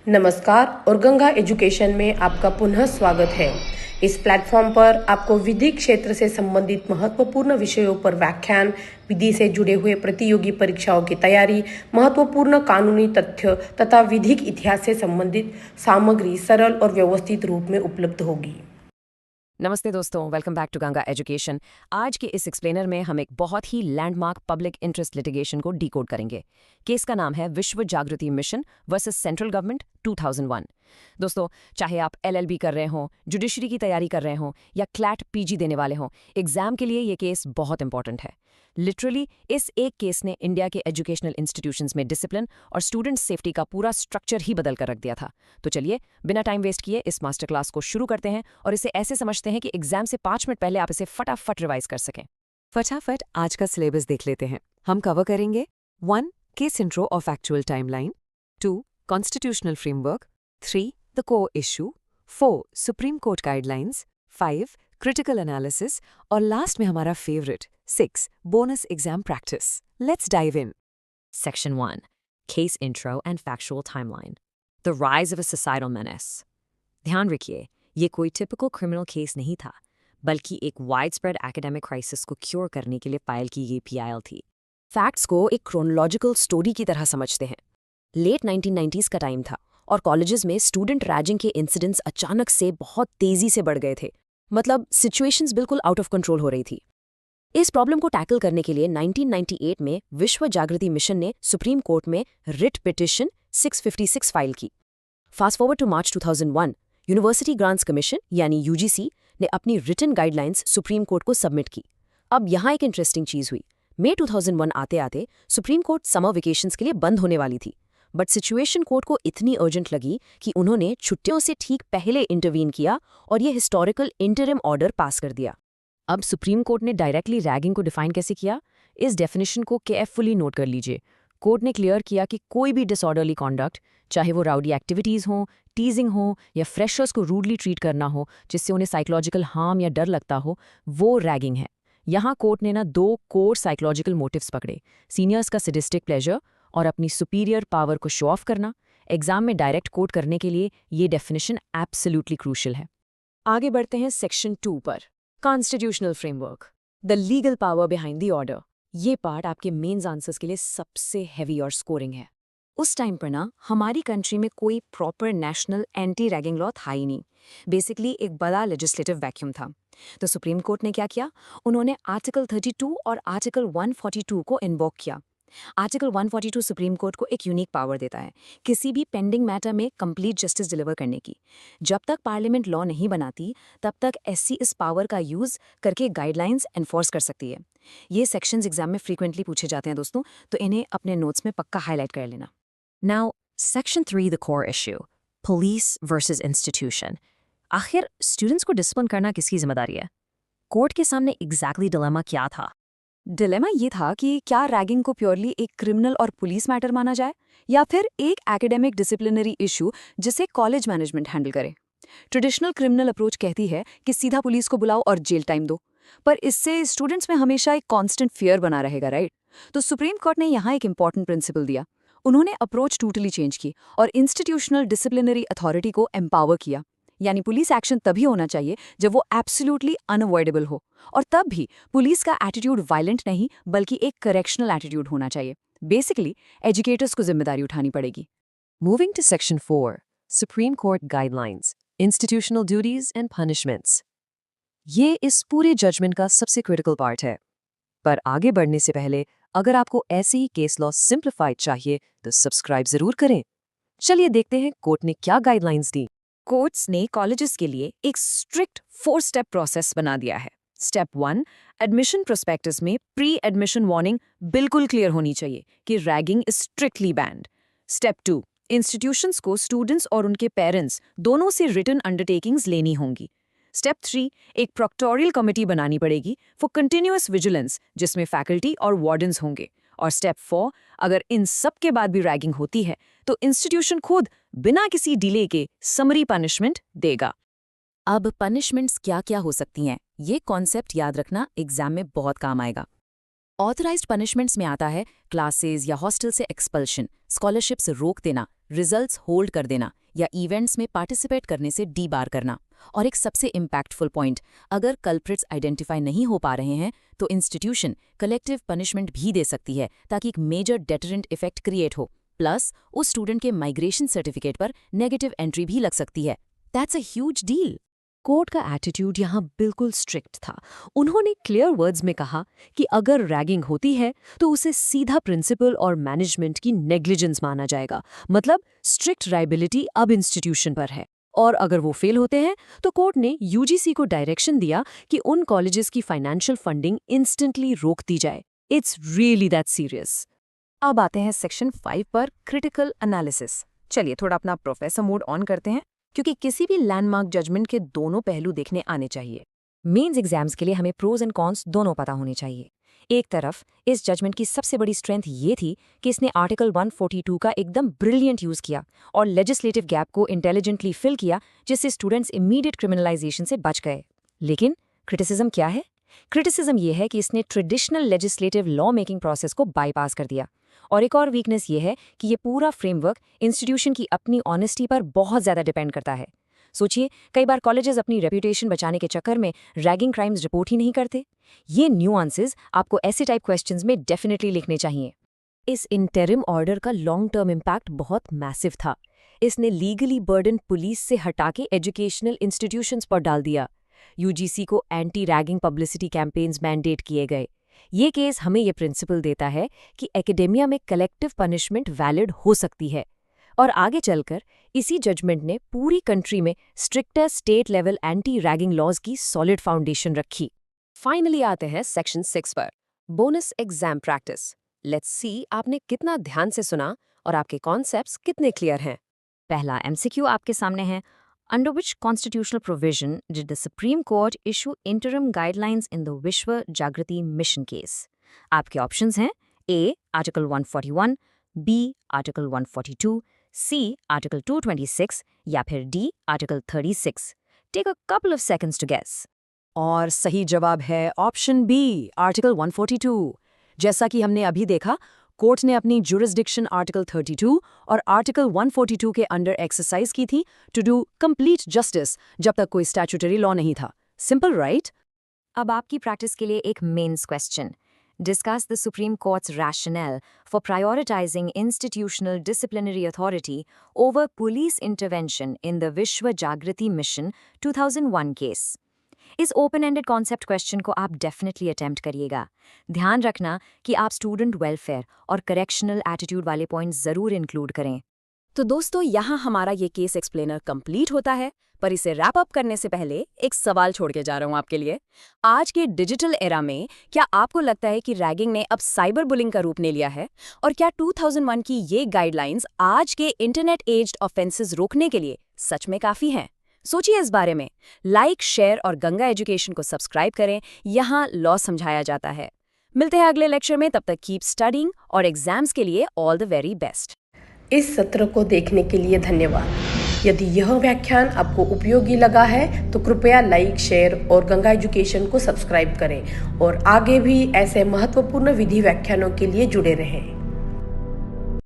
नमस्कार और गंगा एजुकेशन में आपका पुनः स्वागत है। इस प्लेटफॉर्म पर आपको विधिक क्षेत्र से संबंधित महत्वपूर्ण विषयों पर व्याख्यान, विधि से जुड़े हुए प्रतियोगी परीक्षाओं की तैयारी, महत्वपूर्ण कानूनी तथ्य तथा विधिक इतिहास से संबंधित सामग्री सरल और व्यवस्थित रूप में उपलब्ध होगी। नमस्ते दोस्तों, welcome back to Ganga education. आज के इस एक्सप्लेनर में हम एक बहुत ही लैंडमार्क पब्लिक इंटरेस्ट लिटिगेशन को डीकोड करेंगे। केस का नाम है विश्व Jagriti mission versus central government 2001। दोस्तों, चाहे आप LLB कर रहे हों, जुडिशरी की तैयारी कर रहे हों या क्लैट PG देने वाले हों, एग्जाम के लिए ये केस बहुत इंपॉर्टेंट है। लिटरली इस एक केस ने इंडिया के एजुकेशनल इंस्टीट्यूशंस में डिसिप्लिन और स्टूडेंट सेफ्टी का पूरा स्ट्रक्चर ही बदल कर रख दिया था। तो चलिए बिना टाइम वेस्ट किए इस मास्टर क्लास को शुरू करते हैं और इसे ऐसे समझते हैं कि एग्जाम से 5 मिनट पहले आप इसे फटाफट रिवाइज कर सकें। फटाफट आज का सिलेबस देख लेते हैं। हम कवर करेंगे 1. केस इंट्रो और factual timeline, 2. Constitutional framework, 3. The core issue, 4. Supreme court guidelines, 5. Critical analysis और लास्ट में हमारा favourite 6. Bonus exam practice. Let's dive in. Section 1. Case Intro and Factual Timeline. The Rise of a Societal Menace. ध्यान रखिए, ये कोई typical criminal case नहीं था, बल्कि एक वाइडस्प्रेड एकेडमिक क्राइसिस को क्योर करने के लिए फाइल की गई PIL थी। फैक्ट्स को एक क्रोनोलॉजिकल स्टोरी की तरह समझते हैं। लेट 1990s का टाइम था और कॉलेजेस में स्टूडेंट रैगिंग के इंसिडेंट्स अचानक से बहुत तेजी से बढ़ गए थे। मतलब सिचुएशंस बिल्कुल आउट ऑफ कंट्रोल हो रही थी। इस प्रॉब्लम को टैकल करने के लिए 1998 में विश्व जागृति मिशन ने सुप्रीम कोर्ट में रिट पिटिशन 656 फाइल की। Fast forward to March 2001, university grants commission यानी UGC ने अपनी रिटन गाइडलाइंस सुप्रीम कोर्ट को सबमिट की। अब यहाँ एक इंटरेस्टिंग चीज हुई। मई 2001 आते आते सुप्रीम कोर्ट समर वेकेशंस के लिए बंद होने वाली थी, बट सिचुएशन कोर्ट को इतनी अर्जेंट लगी कि उन्होंने छुट्टियों से ठीक पहले इंटरवीन किया और ये हिस्टोरिकल इंटरिम ऑर्डर पास कर दिया। अब सुप्रीम कोर्ट ने डायरेक्टली रैगिंग को डिफाइन कैसे किया, इस डेफिनेशन को केयरफुली नोट कर लीजिए। कोर्ट ने क्लियर किया कि कोई भी डिसऑर्डरली कॉन्डक्ट, चाहे वो राउडी एक्टिविटीज हों, टीजिंग हो या फ्रेशर्स को रूडली ट्रीट करना हो जिससे उन्हें साइकोलॉजिकल हार्म या डर लगता हो, वो रैगिंग है। यहाँ कोर्ट ने 2 कोर साइकोलॉजिकल मोटिव्स पकड़े, सीनियर्स का सैडिस्टिक प्लेजर और अपनी सुपीरियर पावर को शो ऑफ करना। एग्जाम में डायरेक्ट कोट करने के लिए ये डेफिनेशन एब्सोल्युटली क्रूशियल है। आगे बढ़ते हैं सेक्शन 2 पर, constitutional framework, the legal power behind the order. ये पार्ट आपके मेंस आंसर्स के लिए सबसे हैवी और स्कोरिंग है। उस टाइम पर हमारी कंट्री में कोई proper national anti ragging law था ही नहीं। बेसिकली एक बड़ा लेजिस्लेटिव वैक्यूम था। तो सुप्रीम कोर्ट ने क्या किया, उन्होंने आर्टिकल 32 और आर्टिकल 142 को इन्वोक किया। आर्टिकल 142 सुप्रीम कोर्ट को एक यूनिक पावर देता है किसी भी पेंडिंग मैटर में कंप्लीट जस्टिस डिलीवर करने की। जब तक पार्लियामेंट लॉ नहीं बनाती तब तक SC इस पावर का यूज करके गाइडलाइंस एनफोर्स कर सकती है। ये सेक्शंस एग्जाम में फ्रीक्वेंटली पूछे जाते हैं दोस्तों, तो इन्हें अपने नोट्स में पक्का हाईलाइट कर लेना। Now section 3, the core issue, police versus institution. आखिर स्टूडेंट्स को डिसिप्लिन करना किसकी जिम्मेदारी है? कोर्ट के सामने एग्जैक्टली डिलेमा क्या था? डिलेमा ये था कि क्या रैगिंग को प्योरली एक क्रिमिनल और पुलिस मैटर माना जाए या फिर एक एकेडमिक डिसिप्लिनरी इशू जिसे कॉलेज मैनेजमेंट हैंडल करे। ट्रेडिशनल क्रिमिनल अप्रोच कहती है कि सीधा पुलिस को बुलाओ और जेल टाइम दो, पर इससे स्टूडेंट्स में हमेशा एक कांस्टेंट फियर बना रहेगा, राइट? तो सुप्रीम कोर्ट ने यहाँ एक इंपॉर्टेंट प्रिंसिपल दिया। उन्होंने अप्रोच टोटली चेंज की और इंस्टीट्यूशनल डिसिप्लिनरी अथॉरिटी को एम्पावर किया। यानी पुलिस एक्शन तभी होना चाहिए जब वो एब्सोल्युटली अनअवॉइडेबल हो, और तब भी पुलिस का एटीट्यूड वायलेंट नहीं बल्कि एक करेक्शनल एटीट्यूड होना चाहिए। बेसिकली एजुकेटर्स को जिम्मेदारी उठानी पड़ेगी। Moving to Section 4, Supreme Court Guidelines, Institutional Duties and Punishments. ये इस पूरे जजमेंट का सबसे क्रिटिकल पार्ट है। पर आगे बढ़ने से पहले अगर आपको ऐसे ही केस लॉ सिंप्लीफाइड चाहिए तो सब्सक्राइब जरूर करें। चलिए देखते हैं कोर्ट ने क्या गाइडलाइंस दी। कोर्ट्स ने कॉलेजेस के लिए एक स्ट्रिक्ट 4 स्टेप प्रोसेस बना दिया है। स्टेप 1, एडमिशन प्रोस्पेक्टस में प्री एडमिशन वार्निंग बिल्कुल क्लियर होनी चाहिए कि ragging is strictly band. Step 2, institutions को स्टूडेंट्स और उनके पेरेंट्स दोनों से रिटन अंडरटेकिंग्स लेनी होंगी। स्टेप 3, एक प्रोक्टोरियल कमिटी बनानी पड़ेगी फॉर कंटिन्यूअस विजिलेंस जिसमें फैकल्टी और वार्डन्स होंगे। और स्टेप 4, अगर इन सब के बाद भी रैगिंग होती है तो इंस्टीट्यूशन खुद बिना किसी डिले के समरी पनिशमेंट देगा। अब पनिशमेंट्स क्या क्या हो सकती हैं, ये कॉन्सेप्ट याद रखना एग्जाम में बहुत काम आएगा। ऑथराइज्ड पनिशमेंट्स में आता है क्लासेस या हॉस्टल से एक्सपल्शन, स्कॉलरशिप्स रोक देना, रिजल्ट्स होल्ड कर देना या इवेंट्स में पार्टिसिपेट करने से डीबार करना। और एक सबसे इम्पैक्टफुल पॉइंट, अगर कल्प्रिट्स आइडेंटिफाई नहीं हो पा रहे हैं तो इंस्टीट्यूशन कलेक्टिव पनिशमेंट भी दे सकती है ताकि एक मेजर डेटरेंट इफेक्ट क्रिएट हो। प्लस उस स्टूडेंट के माइग्रेशन सर्टिफिकेट पर नेगेटिव एंट्री भी लग सकती है। That's a huge deal. Court का एटीट्यूड यहाँ बिल्कुल स्ट्रिक्ट था। उन्होंने क्लियर वर्ड्स में कहा कि अगर रैगिंग होती है तो उसे सीधा प्रिंसिपल और मैनेजमेंट की नेग्लिजेंस माना जाएगा, मतलब स्ट्रिक्ट लायबिलिटी अब इंस्टीट्यूशन पर है। और अगर वो फेल होते हैं तो कोर्ट ने यूजीसी को डायरेक्शन दिया कि उन कॉलेजेस की फाइनेंशियल फंडिंग इंस्टेंटली रोक दी जाए। It's really that serious. अब आते हैं सेक्शन 5 पर, क्रिटिकल एनालिसिस। चलिए थोड़ा अपना प्रोफेसर मोड ऑन करते हैं, क्योंकि किसी भी लैंडमार्क जजमेंट के दोनों पहलू देखने आने चाहिए। मेंस एग्जाम्स के लिए हमें प्रोज एंड कॉन्स दोनों पता होने चाहिए। एक तरफ इस जजमेंट की सबसे बड़ी स्ट्रेंथ ये थी कि इसने आर्टिकल 142 का एकदम ब्रिलियंट यूज किया और लेजिस्लेटिव गैप को इंटेलिजेंटली फिल किया, जिससे स्टूडेंट्स इमीडिएट क्रिमिनलाइजेशन से बच गए। लेकिन क्रिटिसिज्म क्या है? क्रिटिसिज्म ये है कि इसने traditional legislative law making process को बाईपास कर दिया। और एक और वीकनेस ये है कि ये पूरा फ्रेमवर्क इंस्टीट्यूशन की अपनी ऑनेस्टी पर बहुत ज़्यादा डिपेंड करता है। सोचिए, कई बार कॉलेजेस अपनी रेपुटेशन बचाने के चक्कर में रैगिंग क्राइम्स रिपोर्ट ही नहीं करते। ये न्यूआंसेस आपको ऐसे टाइप क्वेश्चंस में डेफिनेटली लिखने चाहिए। इस इंटरिम ऑर्डर का लॉन्ग टर्म इम्पैक्ट बहुत मैसिव था। इसने लीगली बर्डन पुलिस से हटा के एजुकेशनल इंस्टीट्यूशंस पर डाल दिया। यूजीसी को anti ragging publicity campaigns mandate किए गए। ये केस हमें ये प्रिंसिपल देता है कि एकेडेमिया में कलेक्टिव पनिशमेंट वैलिड हो सकती है। और आगे चलकर इसी जजमेंट ने पूरी कंट्री में stricter state level anti ragging laws की सॉलिड फाउंडेशन रखी। फाइनली आते हैं सेक्शन 6 पर, bonus exam practice. Let's see आपने कितना ध्यान से सुना और आपके कॉन्सेप्ट्स कितने क्लियर हैं। पहला एमसीक्यू आपके सामने है। Under which constitutional provision did the Supreme Court issue interim guidelines in the Vishwa Jagrati Mission case? आपके ऑप्शंस हैं A. Article 141, B. Article 142, C. Article 226 या फिर D. Article 36. Take a couple of seconds to guess. और सही जवाब है option B, article 142। जैसा कि हमने अभी देखा, कोर्ट ने अपनी जुरिस्डिक्शन आर्टिकल 32 और आर्टिकल 142 के अंडर एक्सरसाइज की थी टू डू कंप्लीट जस्टिस जब तक कोई स्टैट्यूटरी लॉ नहीं था। Simple, right? अब आपकी प्रैक्टिस के लिए एक mains question. Discuss the Supreme Court's rationale for prioritizing institutional disciplinary authority over police intervention in the Vishwa Jagrati Mission 2001 case. इस ओपन एंडेड कॉन्सेप्ट क्वेश्चन को आप डेफिनेटली अटेम्प्ट करिएगा। ध्यान रखना कि आप स्टूडेंट वेलफेयर और करेक्शनल एटीट्यूड वाले पॉइंट्स जरूर इंक्लूड करें। तो दोस्तों, यहाँ हमारा ये केस एक्सप्लेनर कंप्लीट होता है, पर इसे रैप अप करने से पहले एक सवाल छोड़ के जा रहा हूँ आपके लिए। आज के डिजिटल एरा में क्या आपको लगता है कि रैगिंग ने अब साइबर बुलिंग का रूप ले लिया है? और क्या 2001 की ये गाइडलाइंस आज के इंटरनेट एज्ड ऑफेंसेस रोकने के लिए सच में काफी हैं? सोचिए इस बारे में। लाइक, शेयर और गंगा एजुकेशन को सब्सक्राइब करें। यहाँ लॉ समझाया जाता है। मिलते हैं अगले लेक्चर में, तब तक कीप स्टडिंग और एग्जाम्स के लिए ऑल द वेरी बेस्ट। इस सत्र को देखने के लिए धन्यवाद। यदि यह व्याख्यान आपको उपयोगी लगा है तो कृपया लाइक, शेयर और गंगा एजुकेशन को सब्सक्राइब करें और आगे भी ऐसे महत्वपूर्ण विधि व्याख्यानों के लिए जुड़े रहें।